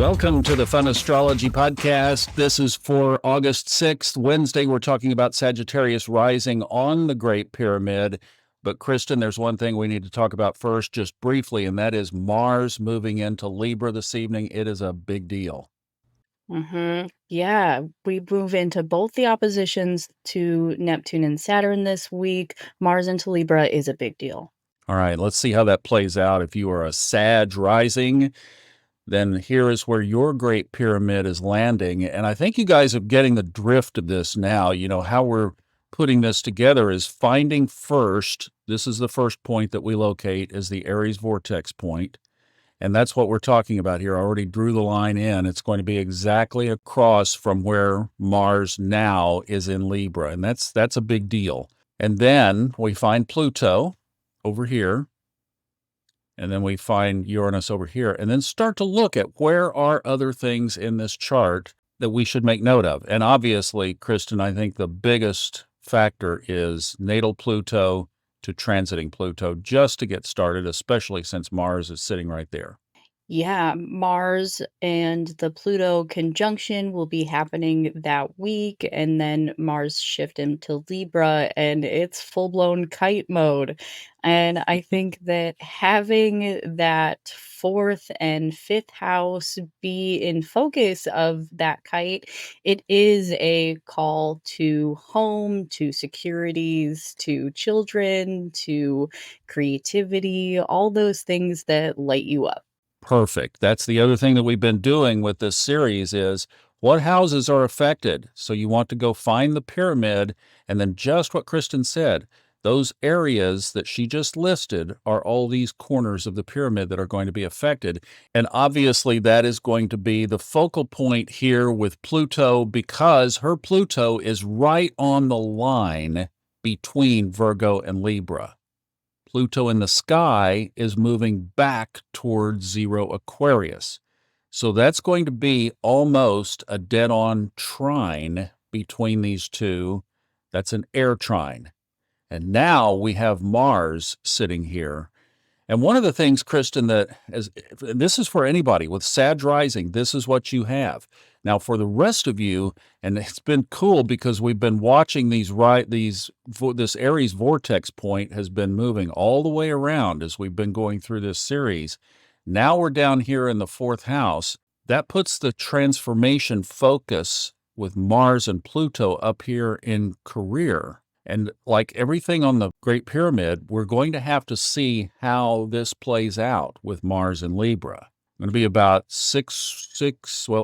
Welcome to the Fun Astrology Podcast. This is for August 6th, Wednesday. We're talking about Sagittarius Rising on the Great Pyramid. But Kristin, there's one thing we need to talk about first, just briefly, and that is Mars moving into Libra this evening. It is a big deal. Yeah, we move into both the oppositions to Neptune and Saturn this week. Mars into Libra is a big deal. All right, let's see how that plays out. If you are a Sag rising, then here is where your Great Pyramid is landing. And I think you guys are getting the drift of this now. You know, how we're putting this together is finding first, this is the first point that we locate, is the Aries vortex point. And that's what we're talking about here. I already drew the line in. It's going to be exactly across from where Mars now is in Libra. And that's a big deal. And then we find Pluto over here. And then we find Uranus over here. And then start to look at where are other things in this chart that we should make note of. And obviously, Kristin, I think the biggest factor is natal Pluto to transiting Pluto, just to get started, especially since Mars is sitting right there. Yeah, Mars and the Pluto conjunction will be happening that week, and then Mars shift into Libra, and it's full-blown kite mode. And I think that having that fourth and fifth house be in focus of that kite, it is a call to home, to securities, to children, to creativity, all those things that light you up. Perfect. That's the other thing that we've been doing with this series is what houses are affected. So you want to go find the pyramid, and then just what Kristin said, those areas that she just listed are all these corners of the pyramid that are going to be affected. And obviously that is going to be the focal point here with Pluto, because her Pluto is right on the line between Virgo and Libra. Pluto in the sky is moving back towards zero Aquarius. So that's going to be almost a dead-on trine between these two. That's an air trine. And now we have Mars sitting here. And one of the things, Kristin, this is for anybody with Sag rising, this is what you have. Now, for the rest of you, and it's been cool because we've been watching this Aries vortex point has been moving all the way around as we've been going through this series. Now we're down here in the fourth house. That puts the transformation focus with Mars and Pluto up here in career. And like everything on the Great Pyramid, we're going to have to see how this plays out with Mars and Libra. Going to be about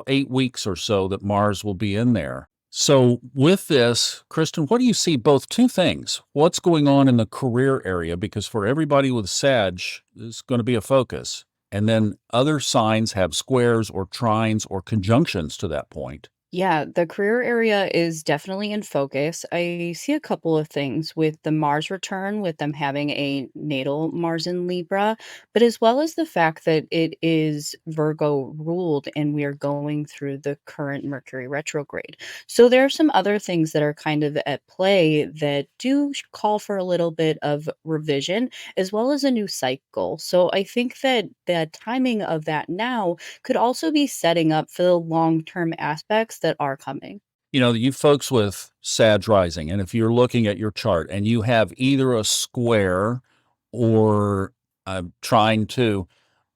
8 weeks or so that Mars will be in there. So with this, Kristin, what do you see? Both two things. What's going on in the career area? Because for everybody with Sag, this is going to be a focus. And then other signs have squares or trines or conjunctions to that point. Yeah, the career area is definitely in focus. I see a couple of things with the Mars return, with them having a natal Mars in Libra, but as well as the fact that it is Virgo ruled and we are going through the current Mercury retrograde. So there are some other things that are kind of at play that do call for a little bit of revision as well as a new cycle. So I think that the timing of that now could also be setting up for the long-term aspects that are coming. You know, you folks with Sag rising, and if you're looking at your chart and you have either a square or trine two,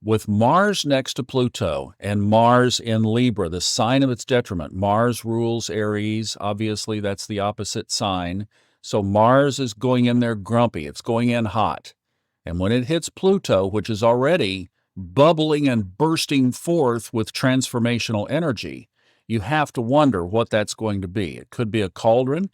with Mars next to Pluto and Mars in Libra, the sign of its detriment, Mars rules Aries. Obviously, that's the opposite sign. So Mars is going in there grumpy. It's going in hot. And when it hits Pluto, which is already bubbling and bursting forth with transformational energy, you have to wonder what that's going to be. It could be a cauldron.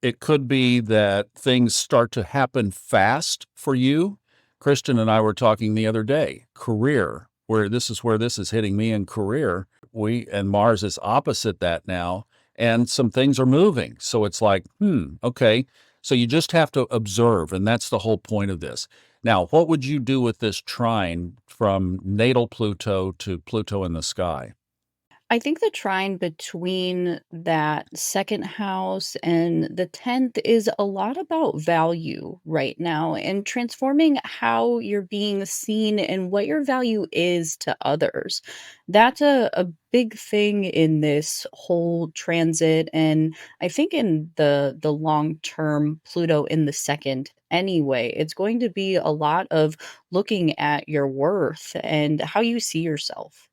It could be that things start to happen fast for you. Kristin and I were talking the other day, career, where this is hitting me in career. And Mars is opposite that now, and some things are moving. So it's like, okay. So you just have to observe, and that's the whole point of this. Now, what would you do with this trine from natal Pluto to Pluto in the sky? I think the trine between that second house and the 10th is a lot about value right now and transforming how you're being seen and what your value is to others. That's a big thing in this whole transit. And I think in the long term Pluto in the second anyway, it's going to be a lot of looking at your worth and how you see yourself.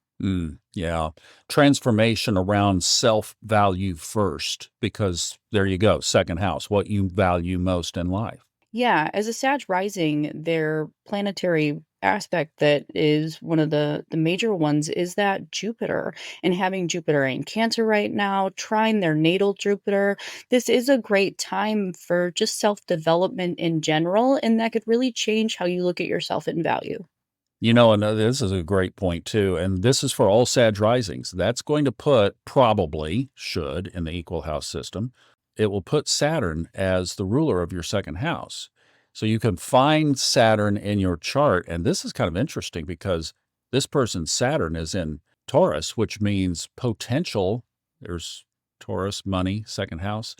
Yeah. Transformation around self-value first, because there you go, second house, what you value most in life. Yeah, as a Sag rising, their planetary aspect that is one of the major ones is that Jupiter, and having Jupiter in Cancer right now, trine their natal Jupiter. This is a great time for just self-development in general, and that could really change how you look at yourself and value. And this is a great point too, and this is for all Sag risings. That's going to put, probably should, in the equal house system, it will put Saturn as the ruler of your second house. So you can find Saturn in your chart, and this is kind of interesting because this person's Saturn is in Taurus, which means potential. There's Taurus, money, second house.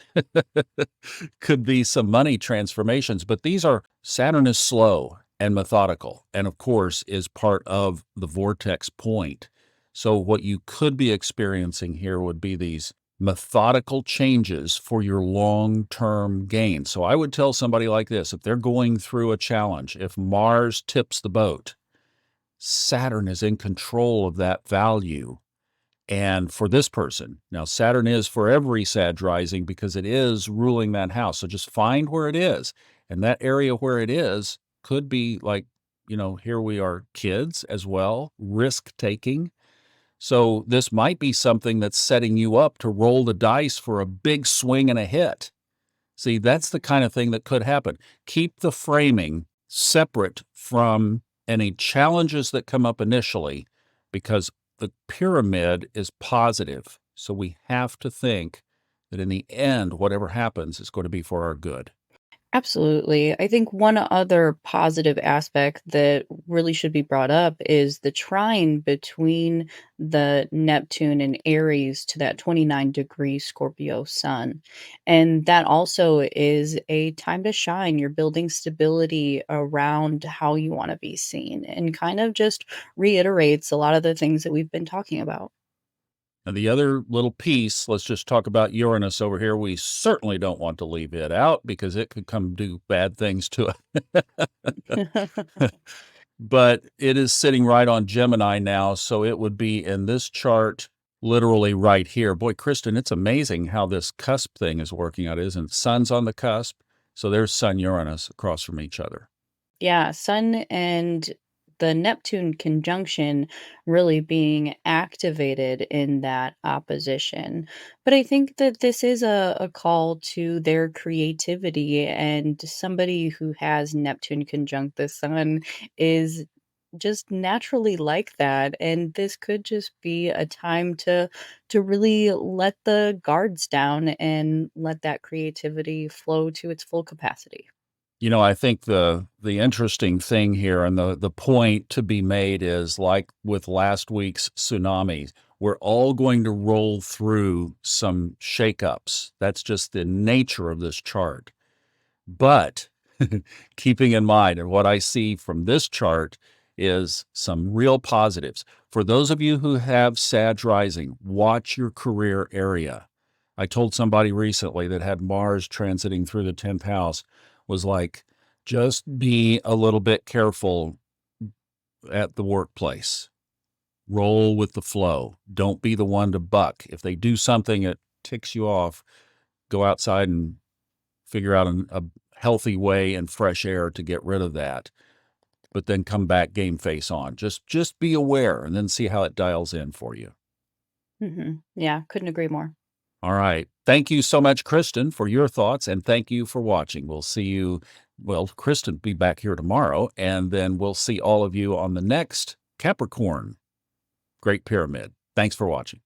Could be some money transformations, but these are Saturn is slow and methodical, and of course, is part of the vortex point. So, what you could be experiencing here would be these methodical changes for your long term gain. So, I would tell somebody like this, if they're going through a challenge, if Mars tips the boat, Saturn is in control of that value. And for this person, now Saturn is for every Sag rising because it is ruling that house. So just find where it is. And that area where it is could be like, here we are kids as well, risk taking. So this might be something that's setting you up to roll the dice for a big swing and a hit. See, that's the kind of thing that could happen. Keep the framing separate from any challenges that come up initially, because the pyramid is positive. So we have to think that in the end, whatever happens is going to be for our good. Absolutely. I think one other positive aspect that really should be brought up is the trine between the Neptune and Aries to that 29-degree Scorpio sun. And that also is a time to shine. You're building stability around how you want to be seen and kind of just reiterates a lot of the things that we've been talking about. And the other little piece, let's just talk about Uranus over here. We certainly don't want to leave it out because it could come do bad things to it. But it is sitting right on Gemini now, so it would be in this chart literally right here. Boy, Kristin, it's amazing how this cusp thing is working out, isn't it? Sun's on the cusp, so there's Sun Uranus across from each other. Yeah, Sun and the Neptune conjunction really being activated in that opposition. But I think that this is a call to their creativity, and somebody who has Neptune conjunct the Sun is just naturally like that. And this could just be a time to really let the guards down and let that creativity flow to its full capacity. I think the interesting thing here and the point to be made is like with last week's tsunami, we're all going to roll through some shakeups. That's just the nature of this chart. But keeping in mind, and what I see from this chart is some real positives. For those of you who have Sag rising, watch your career area. I told somebody recently that had Mars transiting through the 10th house was like, just be a little bit careful at the workplace. Roll with the flow. Don't be the one to buck. If they do something that ticks you off, go outside and figure out a healthy way and fresh air to get rid of that, but then come back game face on. Just be aware and then see how it dials in for you. Yeah, couldn't agree more. All right. Thank you so much, Kristin, for your thoughts, and thank you for watching. We'll see you. Well, Kristin will be back here tomorrow, and then we'll see all of you on the next Capricorn Great Pyramid. Thanks for watching.